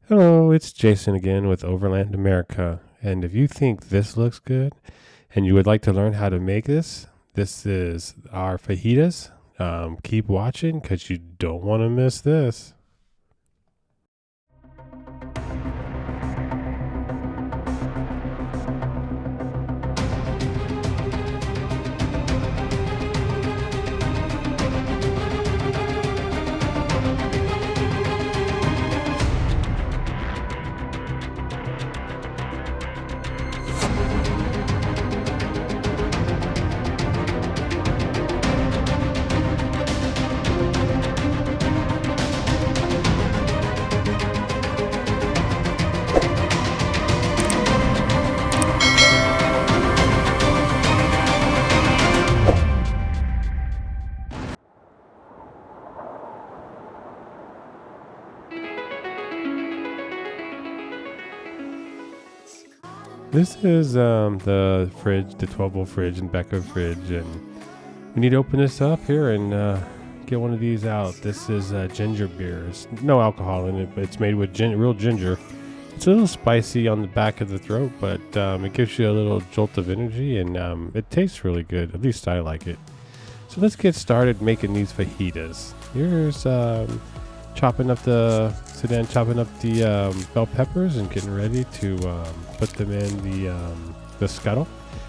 Hello, it's Jason again with Overland America. And if you think this looks good and you would like to learn how to make this is our fajitas. Keep watching because you don't want to miss this. This is the fridge, the 12-volt fridge and Becco fridge. And we need to open this up here and get one of these out. This is ginger beer. It's no alcohol in it, but it's made with real ginger. It's a little spicy on the back of the throat, but it gives you a little jolt of energy, and it tastes really good. At least I like it. So let's get started making these fajitas. Here's chopping up the bell peppers and getting ready to put them in the scuttle.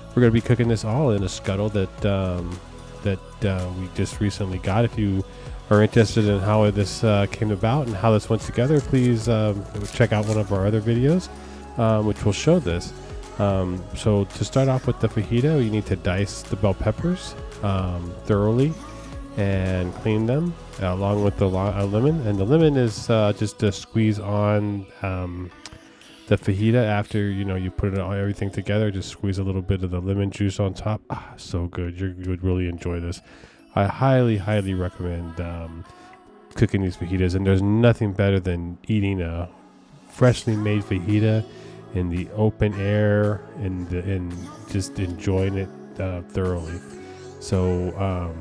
We're going to be cooking this all in a scuttle that we just recently got. If you are interested in how this came about and how this went together, please check out one of our other videos, which will show this. So to start off with the fajita, you need to dice the bell peppers thoroughly and clean them along with the lemon. And the lemon is just to squeeze on the fajita after you put everything together. Just squeeze a little bit of the lemon juice on top. So good. You would really enjoy this. I highly recommend cooking these fajitas, and there's nothing better than eating a freshly made fajita in the open air and just enjoying it thoroughly. So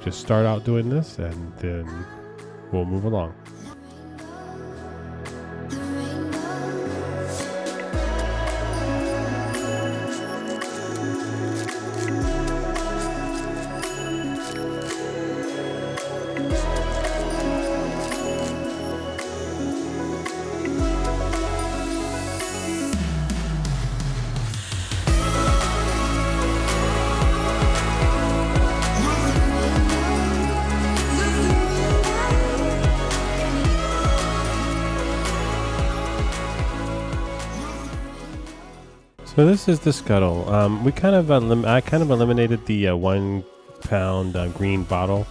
just start out doing this, and then we'll move along. So this is the scuttle. I kind of eliminated the 1 pound green bottle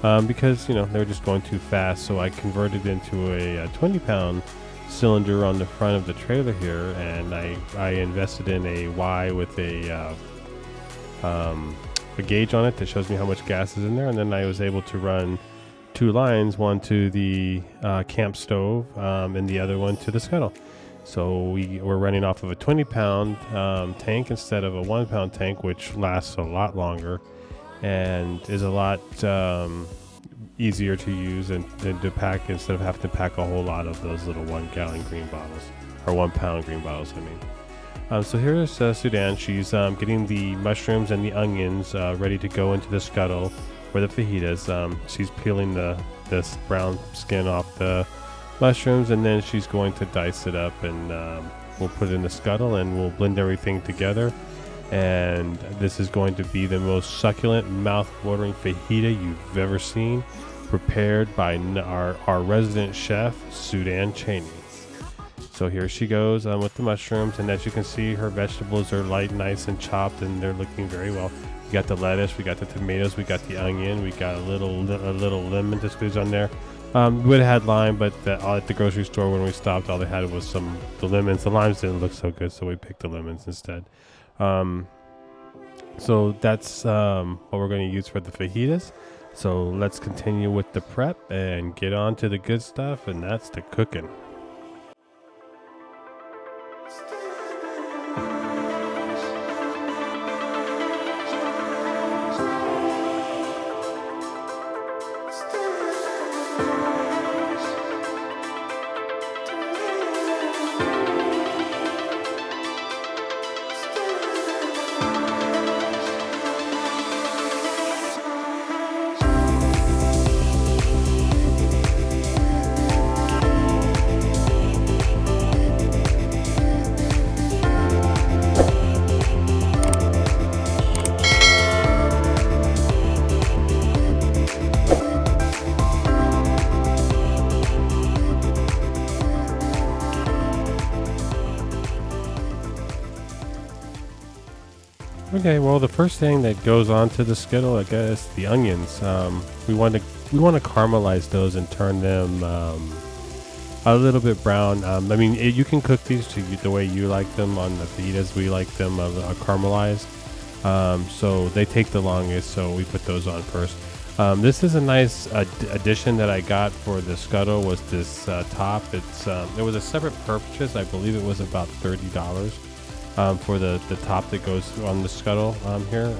because they were just going too fast. So I converted into a 20-pound cylinder on the front of the trailer here, and I invested in a Y with a gauge on it that shows me how much gas is in there, and then I was able to run 2 lines, one to the camp stove and the other one to the scuttle. So we were running off of a 20-pound tank instead of a 1-pound tank, which lasts a lot longer and is a lot easier to use and to pack instead of having to pack a whole lot of those little 1-gallon green bottles, or 1-pound green bottles, I mean. So here's Sudan. She's getting the mushrooms and the onions ready to go into the scuttle for the fajitas. She's peeling this brown skin off the mushrooms, and then she's going to dice it up, and we'll put it in the scuttle and we'll blend everything together. And this is going to be the most succulent, mouth-watering fajita you've ever seen, prepared by our resident chef, Sudan Cheney. So here she goes with the mushrooms, and as you can see, her vegetables are light, nice, and chopped, and they're looking very well. We got the lettuce, we got the tomatoes, we got the onion, we got a little lemon to squeeze on there. We would have had lime, but at the grocery store when we stopped, all they had was the lemons. The limes didn't look so good, so we picked the lemons instead. So that's what we're going to use for the fajitas. So let's continue with the prep and get on to the good stuff, and that's the cooking. Okay, well, the first thing that goes onto the skittle, I guess, the onions. We want to caramelize those and turn them a little bit brown. I mean, you can cook these the way you like them on the fajitas. We like them caramelized. So they take the longest, so we put those on first. This is a nice addition that I got for the scuttle. Was this top? It was a separate purchase. I believe it was about $30 for the top that goes on the scuttle here.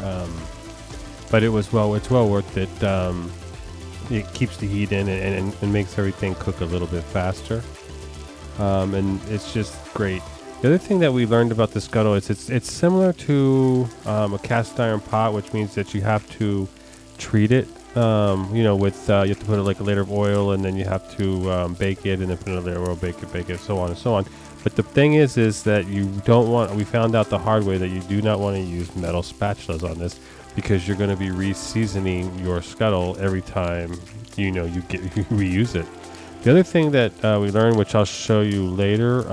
But it's well worth it. It keeps the heat in and makes everything cook a little bit faster. And it's just great. The other thing that we learned about the scuttle is it's similar to a cast iron pot, which means that you have to treat it. With you have to put like a layer of oil, and then you have to bake it, and then put another layer of oil, bake it, so on and so on. But the thing is that you don't want. We found out the hard way that you do not want to use metal spatulas on this, because you're going to be re-seasoning your scuttle every time you reuse it. The other thing that we learned, which I'll show you later,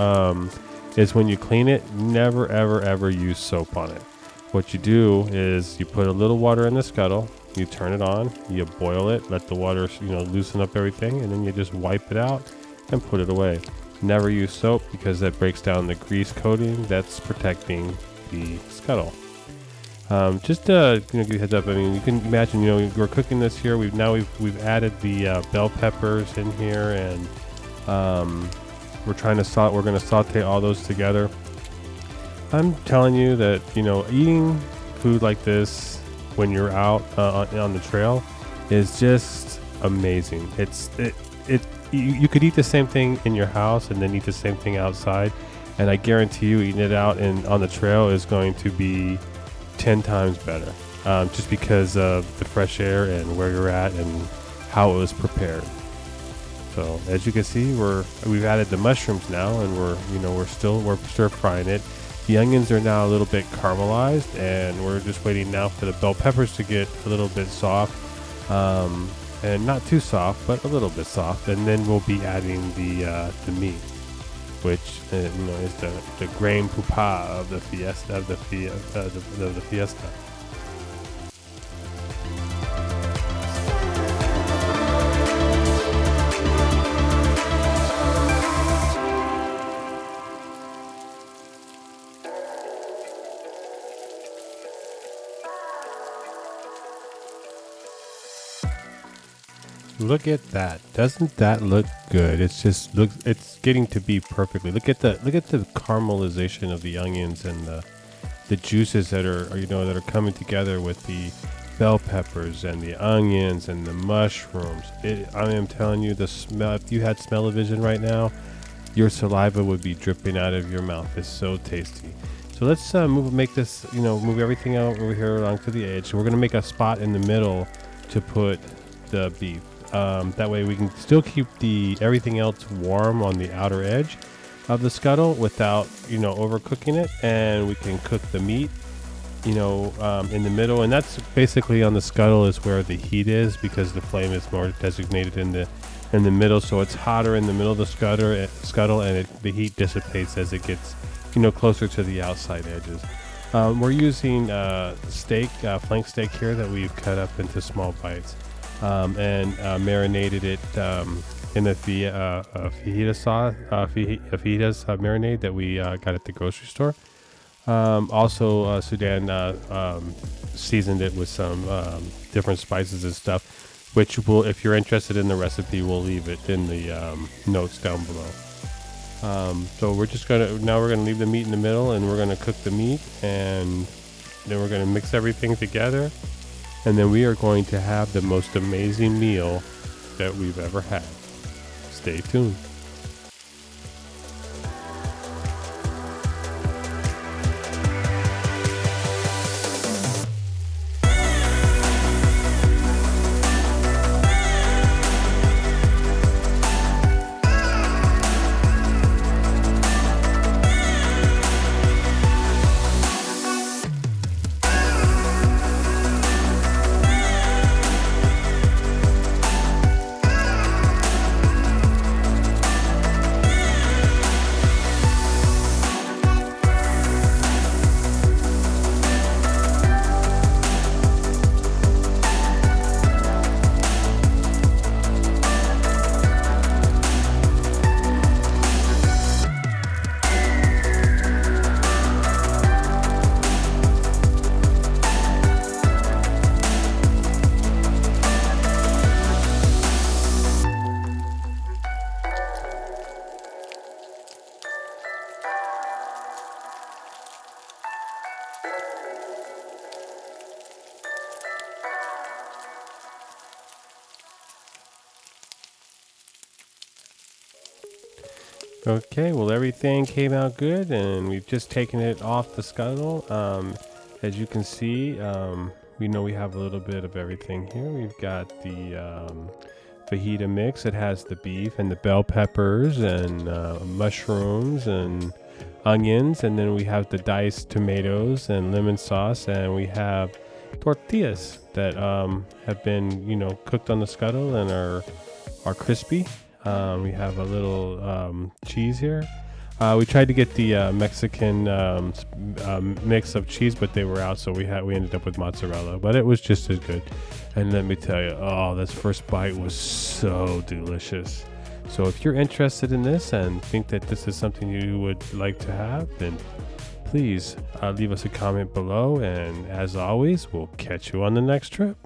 is when you clean it, never ever ever use soap on it. What you do is you put a little water in the scuttle, you turn it on, you boil it, let the water loosen up everything, and then you just wipe it out and put it away. Never use soap, because that breaks down the grease coating that's protecting the scuttle. Just to give you a heads up, I mean, you can imagine, we're cooking this here. We've added the bell peppers in here, and we're going to saute all those together. I'm telling you that eating food like this when you're out on the trail is just amazing. You could eat the same thing in your house and then eat the same thing outside, and I guarantee you eating it out and on the trail is going to be 10 times better, just because of the fresh air and where you're at and how it was prepared. So as you can see, we've added the mushrooms now, and we're stir frying it. The onions are now a little bit caramelized, and we're just waiting now for the bell peppers to get a little bit soft, and not too soft, but a little bit soft. And then we'll be adding the meat, which is the grain pupa of the fiesta the fiesta. Look at that. Doesn't that look good? It's getting to be perfectly. Look at the caramelization of the onions and the juices that are coming together with the bell peppers and the onions and the mushrooms. I am telling you, the smell, if you had smell-o-vision right now, your saliva would be dripping out of your mouth. It's so tasty. So let's move everything out over here along to the edge. So we're going to make a spot in the middle to put the beef. That way we can still keep everything else warm on the outer edge of the scuttle without overcooking it, and we can cook the meat in the middle. And that's basically on the scuttle is where the heat is, because the flame is more designated in the middle, so it's hotter in the middle of the scuttle, and the heat dissipates as it gets closer to the outside edges. We're using flank steak here that we've cut up into small bites. And marinated it in a fajita sauce, fajitas marinade that we got at the grocery store. Also, Sudan seasoned it with some different spices and stuff, which if you're interested in the recipe, we'll leave it in the notes down below. So we're gonna leave the meat in the middle, and we're gonna cook the meat, and then we're gonna mix everything together. And then we are going to have the most amazing meal that we've ever had. Stay tuned. Okay, well, everything came out good, and we've just taken it off the scuttle. As you can see, we know we have a little bit of everything here. We've got the fajita mix. It has the beef and the bell peppers and mushrooms and onions, and then we have the diced tomatoes and lemon sauce, and we have tortillas that have been, cooked on the scuttle and are crispy. We have a little cheese here. We tried to get the Mexican mix of cheese, but they were out, so we ended up with mozzarella. But it was just as good. And let me tell you, this first bite was so delicious. So if you're interested in this and think that this is something you would like to have, then please leave us a comment below. And as always, we'll catch you on the next trip.